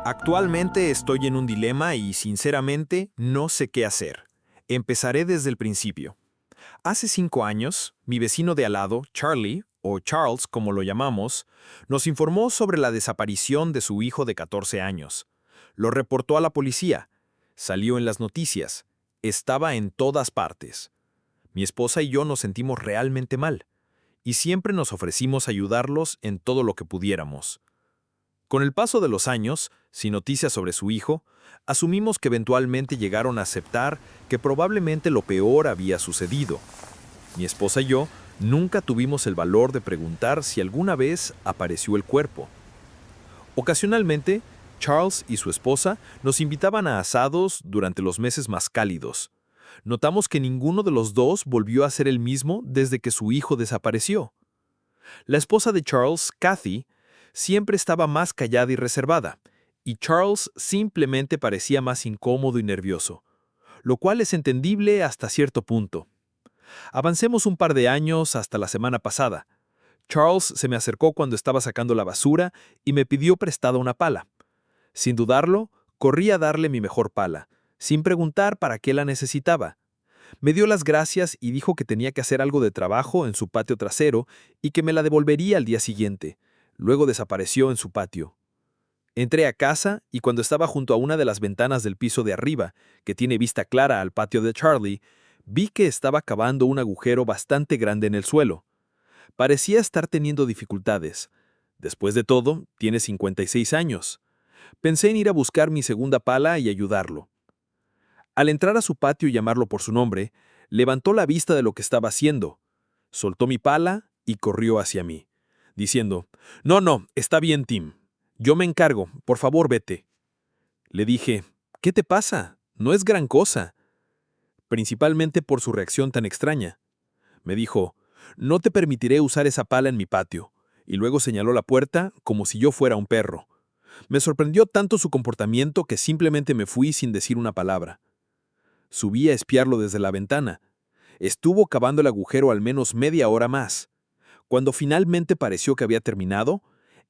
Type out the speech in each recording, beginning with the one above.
Actualmente estoy en un dilema y, sinceramente, no sé qué hacer. Empezaré desde el principio. Hace 5 años, mi vecino de al lado, Charlie, o Charles como lo llamamos, nos informó sobre la desaparición de su hijo de 14 años. Lo reportó a la policía. Salió en las noticias. Estaba en todas partes. Mi esposa y yo nos sentimos realmente mal, y siempre nos ofrecimos ayudarlos en todo lo que pudiéramos. Con el paso de los años, sin noticias sobre su hijo, asumimos que eventualmente llegaron a aceptar que probablemente lo peor había sucedido. Mi esposa y yo nunca tuvimos el valor de preguntar si alguna vez apareció el cuerpo. Ocasionalmente, Charles y su esposa nos invitaban a asados durante los meses más cálidos. Notamos que ninguno de los dos volvió a ser el mismo desde que su hijo desapareció. La esposa de Charles, Kathy, siempre estaba más callada y reservada, y Charles simplemente parecía más incómodo y nervioso, lo cual es entendible hasta cierto punto. Avancemos un par de años hasta la semana pasada. Charles se me acercó cuando estaba sacando la basura y me pidió prestada una pala. Sin dudarlo, corrí a darle mi mejor pala, sin preguntar para qué la necesitaba. Me dio las gracias y dijo que tenía que hacer algo de trabajo en su patio trasero y que me la devolvería al día siguiente. Luego desapareció en su patio. Entré a casa y cuando estaba junto a una de las ventanas del piso de arriba, que tiene vista clara al patio de Charlie, vi que estaba cavando un agujero bastante grande en el suelo. Parecía estar teniendo dificultades. Después de todo, tiene 56 años. Pensé en ir a buscar mi segunda pala y ayudarlo. Al entrar a su patio y llamarlo por su nombre, levantó la vista de lo que estaba haciendo. Soltó mi pala y corrió hacia mí, diciendo, No, está bien, Tim. Yo me encargo, por favor, vete. Le dije, ¿qué te pasa? No es gran cosa. Principalmente por su reacción tan extraña. Me dijo, no te permitiré usar esa pala en mi patio, y luego señaló la puerta como si yo fuera un perro. Me sorprendió tanto su comportamiento que simplemente me fui sin decir una palabra. Subí a espiarlo desde la ventana. Estuvo cavando el agujero al menos media hora más. Cuando finalmente pareció que había terminado,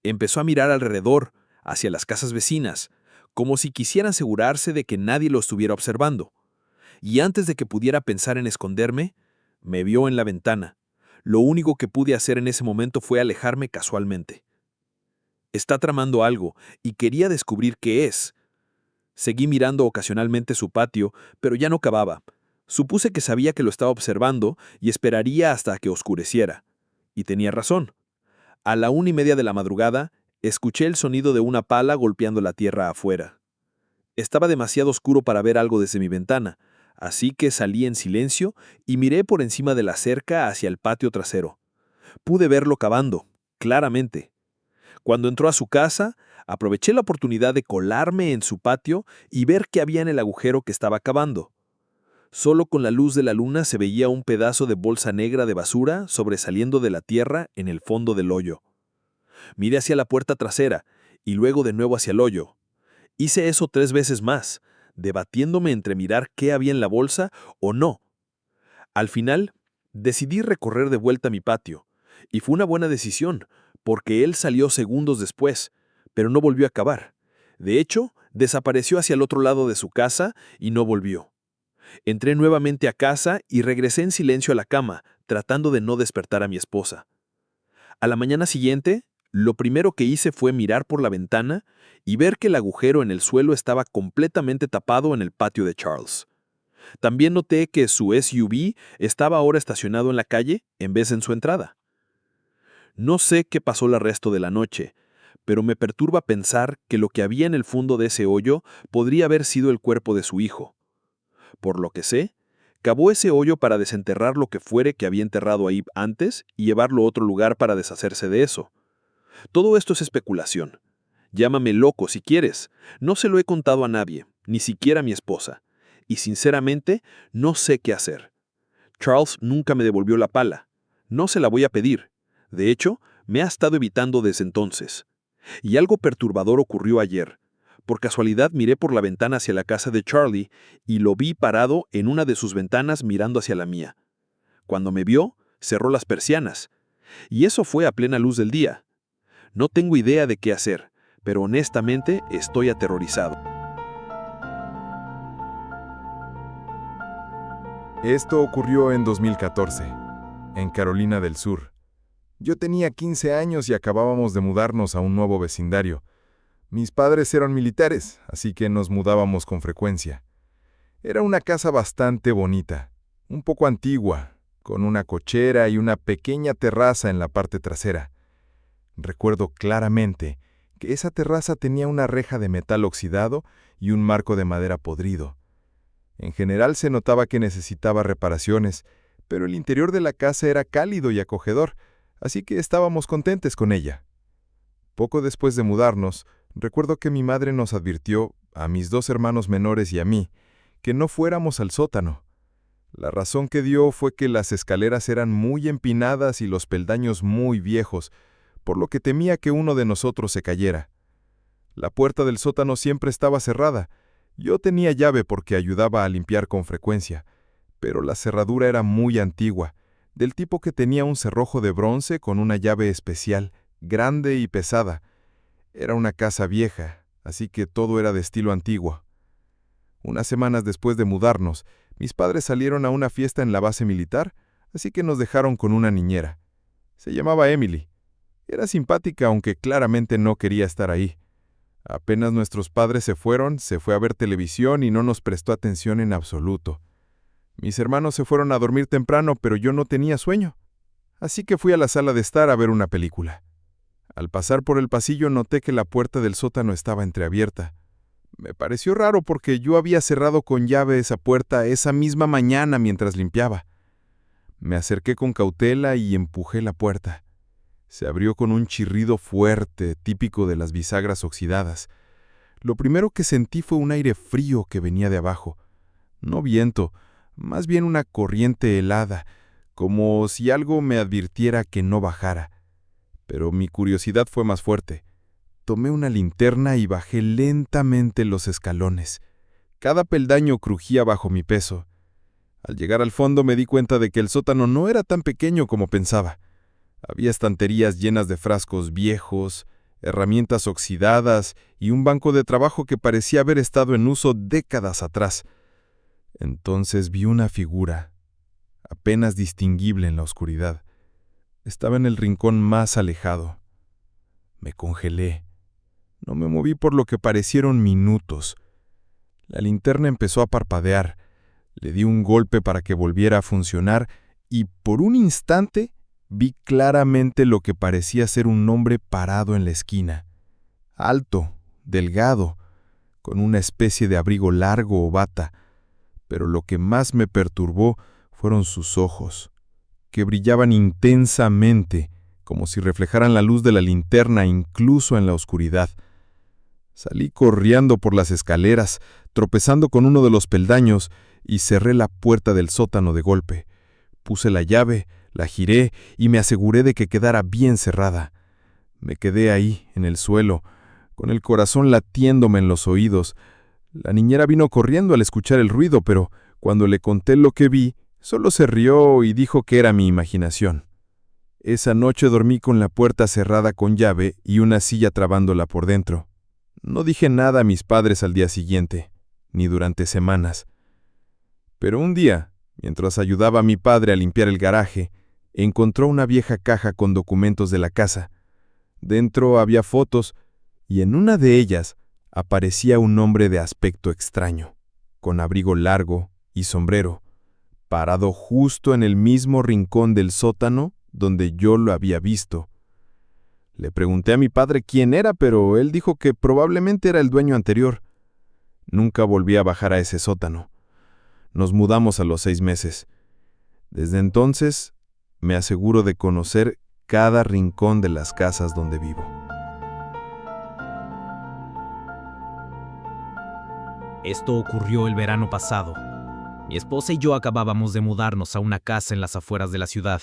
empezó a mirar alrededor, hacia las casas vecinas, como si quisiera asegurarse de que nadie lo estuviera observando. Y antes de que pudiera pensar en esconderme, me vio en la ventana. Lo único que pude hacer en ese momento fue alejarme casualmente. Está tramando algo, y quería descubrir qué es. Seguí mirando ocasionalmente su patio, pero ya no cavaba. Supuse que sabía que lo estaba observando y esperaría hasta que oscureciera. Y tenía razón. A la 1:30 de la madrugada, escuché el sonido de una pala golpeando la tierra afuera. Estaba demasiado oscuro para ver algo desde mi ventana, así que salí en silencio y miré por encima de la cerca hacia el patio trasero. Pude verlo cavando, claramente. Cuando entró a su casa, aproveché la oportunidad de colarme en su patio y ver qué había en el agujero que estaba cavando. Solo con la luz de la luna se veía un pedazo de bolsa negra de basura sobresaliendo de la tierra en el fondo del hoyo. Miré hacia la puerta trasera y luego de nuevo hacia el hoyo. Hice eso 3 veces más, debatiéndome entre mirar qué había en la bolsa o no. Al final, decidí recorrer de vuelta mi patio, y fue una buena decisión, porque él salió segundos después, pero no volvió a cavar. De hecho, desapareció hacia el otro lado de su casa y no volvió. Entré nuevamente a casa y regresé en silencio a la cama, tratando de no despertar a mi esposa. A la mañana siguiente, lo primero que hice fue mirar por la ventana y ver que el agujero en el suelo estaba completamente tapado en el patio de Charles. También noté que su SUV estaba ahora estacionado en la calle en vez de en su entrada. No sé qué pasó el resto de la noche, pero me perturba pensar que lo que había en el fondo de ese hoyo podría haber sido el cuerpo de su hijo. Por lo que sé, cavó ese hoyo para desenterrar lo que fuere que había enterrado ahí antes y llevarlo a otro lugar para deshacerse de eso. Todo esto es especulación. Llámame loco si quieres. No se lo he contado a nadie, ni siquiera a mi esposa. Y sinceramente, no sé qué hacer. Charles nunca me devolvió la pala. No se la voy a pedir. De hecho, me ha estado evitando desde entonces. Y algo perturbador ocurrió ayer. Por casualidad miré por la ventana hacia la casa de Charlie y lo vi parado en una de sus ventanas mirando hacia la mía. Cuando me vio, cerró las persianas. Y eso fue a plena luz del día. No tengo idea de qué hacer, pero honestamente estoy aterrorizado. Esto ocurrió en 2014, en Carolina del Sur. Yo tenía 15 años y acabábamos de mudarnos a un nuevo vecindario. Mis padres eran militares, así que nos mudábamos con frecuencia. Era una casa bastante bonita, un poco antigua, con una cochera y una pequeña terraza en la parte trasera. Recuerdo claramente que esa terraza tenía una reja de metal oxidado y un marco de madera podrido. En general se notaba que necesitaba reparaciones, pero el interior de la casa era cálido y acogedor, así que estábamos contentes con ella. Poco después de mudarnos, recuerdo que mi madre nos advirtió, a mis 2 hermanos menores y a mí, que no fuéramos al sótano. La razón que dio fue que las escaleras eran muy empinadas y los peldaños muy viejos, por lo que temía que uno de nosotros se cayera. La puerta del sótano siempre estaba cerrada. Yo tenía llave porque ayudaba a limpiar con frecuencia, pero la cerradura era muy antigua, del tipo que tenía un cerrojo de bronce con una llave especial, grande y pesada. Era una casa vieja, así que todo era de estilo antiguo. Unas semanas después de mudarnos, mis padres salieron a una fiesta en la base militar, así que nos dejaron con una niñera. Se llamaba Emily. Era simpática, aunque claramente no quería estar ahí. Apenas nuestros padres se fueron, se fue a ver televisión y no nos prestó atención en absoluto. Mis hermanos se fueron a dormir temprano, pero yo no tenía sueño. Así que fui a la sala de estar a ver una película. Al pasar por el pasillo noté que la puerta del sótano estaba entreabierta. Me pareció raro porque yo había cerrado con llave esa puerta esa misma mañana mientras limpiaba. Me acerqué con cautela y empujé la puerta. Se abrió con un chirrido fuerte, típico de las bisagras oxidadas. Lo primero que sentí fue un aire frío que venía de abajo. No viento, más bien una corriente helada, como si algo me advirtiera que no bajara. Pero mi curiosidad fue más fuerte. Tomé una linterna y bajé lentamente los escalones. Cada peldaño crujía bajo mi peso. Al llegar al fondo me di cuenta de que el sótano no era tan pequeño como pensaba. Había estanterías llenas de frascos viejos, herramientas oxidadas y un banco de trabajo que parecía haber estado en uso décadas atrás. Entonces vi una figura, apenas distinguible en la oscuridad. Estaba en el rincón más alejado. Me congelé. No me moví por lo que parecieron minutos. La linterna empezó a parpadear. Le di un golpe para que volviera a funcionar y por un instante vi claramente lo que parecía ser un hombre parado en la esquina. Alto, delgado, con una especie de abrigo largo o bata. Pero lo que más me perturbó fueron sus ojos, que brillaban intensamente, como si reflejaran la luz de la linterna incluso en la oscuridad. Salí corriendo por las escaleras, tropezando con uno de los peldaños, y cerré la puerta del sótano de golpe. Puse la llave, la giré y me aseguré de que quedara bien cerrada. Me quedé ahí, en el suelo, con el corazón latiéndome en los oídos. La niñera vino corriendo al escuchar el ruido, pero cuando le conté lo que vi, solo se rió y dijo que era mi imaginación. Esa noche dormí con la puerta cerrada con llave y una silla trabándola por dentro. No dije nada a mis padres al día siguiente, ni durante semanas. Pero un día, mientras ayudaba a mi padre a limpiar el garaje, encontró una vieja caja con documentos de la casa. Dentro había fotos, y en una de ellas aparecía un hombre de aspecto extraño, con abrigo largo y sombrero, parado justo en el mismo rincón del sótano donde yo lo había visto. Le pregunté a mi padre quién era, pero él dijo que probablemente era el dueño anterior. Nunca volví a bajar a ese sótano. Nos mudamos a los 6 meses. Desde entonces, me aseguro de conocer cada rincón de las casas donde vivo. Esto ocurrió el verano pasado. Mi esposa y yo acabábamos de mudarnos a una casa en las afueras de la ciudad.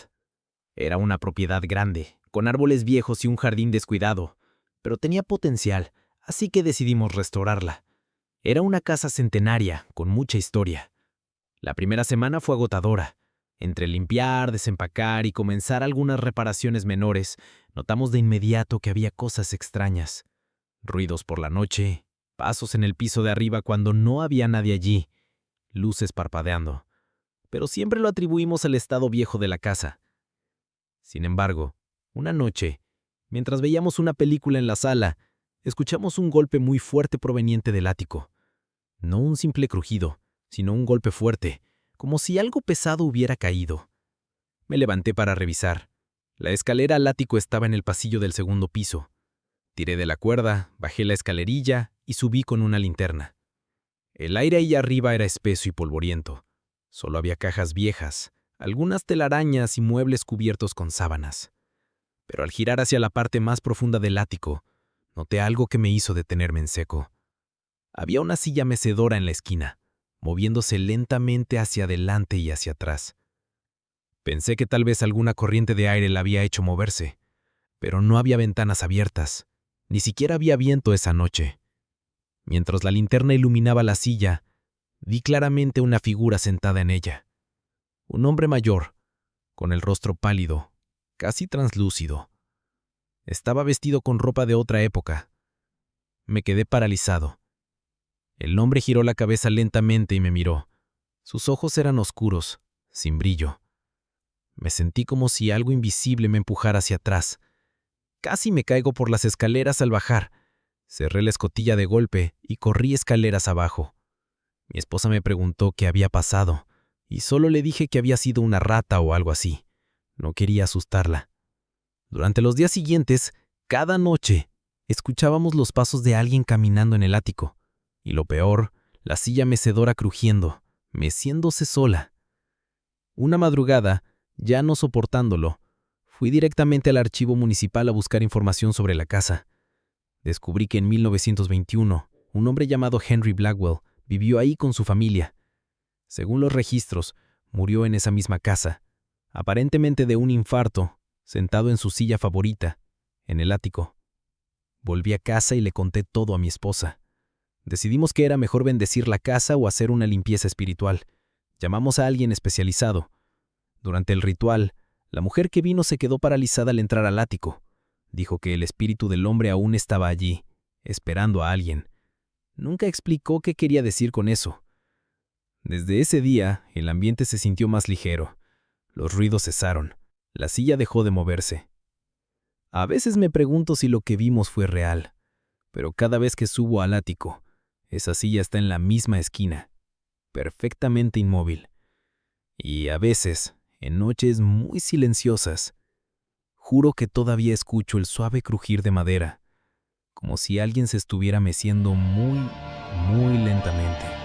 Era una propiedad grande, con árboles viejos y un jardín descuidado, pero tenía potencial, así que decidimos restaurarla. Era una casa centenaria, con mucha historia. La primera semana fue agotadora. Entre limpiar, desempacar y comenzar algunas reparaciones menores, notamos de inmediato que había cosas extrañas. Ruidos por la noche, pasos en el piso de arriba cuando no había nadie allí, luces parpadeando. Pero siempre lo atribuimos al estado viejo de la casa. Sin embargo, una noche, mientras veíamos una película en la sala, escuchamos un golpe muy fuerte proveniente del ático. No un simple crujido, sino un golpe fuerte, como si algo pesado hubiera caído. Me levanté para revisar. La escalera al ático estaba en el pasillo del segundo piso. Tiré de la cuerda, bajé la escalerilla y subí con una linterna. El aire ahí arriba era espeso y polvoriento. Solo había cajas viejas, algunas telarañas y muebles cubiertos con sábanas. Pero al girar hacia la parte más profunda del ático, noté algo que me hizo detenerme en seco. Había una silla mecedora en la esquina, moviéndose lentamente hacia adelante y hacia atrás. Pensé que tal vez alguna corriente de aire la había hecho moverse, pero no había ventanas abiertas, ni siquiera había viento esa noche. Mientras la linterna iluminaba la silla, vi claramente una figura sentada en ella. Un hombre mayor, con el rostro pálido, casi translúcido. Estaba vestido con ropa de otra época. Me quedé paralizado. El hombre giró la cabeza lentamente y me miró. Sus ojos eran oscuros, sin brillo. Me sentí como si algo invisible me empujara hacia atrás. Casi me caigo por las escaleras al bajar. Cerré la escotilla de golpe y corrí escaleras abajo. Mi esposa me preguntó qué había pasado, y solo le dije que había sido una rata o algo así. No quería asustarla. Durante los días siguientes, cada noche, escuchábamos los pasos de alguien caminando en el ático. Y lo peor, la silla mecedora crujiendo, meciéndose sola. Una madrugada, ya no soportándolo, fui directamente al archivo municipal a buscar información sobre la casa. Descubrí que en 1921, un hombre llamado Henry Blackwell vivió ahí con su familia. Según los registros, murió en esa misma casa, aparentemente de un infarto, sentado en su silla favorita, en el ático. Volví a casa y le conté todo a mi esposa. Decidimos que era mejor bendecir la casa o hacer una limpieza espiritual. Llamamos a alguien especializado. Durante el ritual, la mujer que vino se quedó paralizada al entrar al ático. Dijo que el espíritu del hombre aún estaba allí, esperando a alguien. Nunca explicó qué quería decir con eso. Desde ese día, el ambiente se sintió más ligero. Los ruidos cesaron. La silla dejó de moverse. A veces me pregunto si lo que vimos fue real, pero cada vez que subo al ático, esa silla está en la misma esquina, perfectamente inmóvil. Y a veces, en noches muy silenciosas, juro que todavía escucho el suave crujir de madera, como si alguien se estuviera meciendo muy, muy lentamente.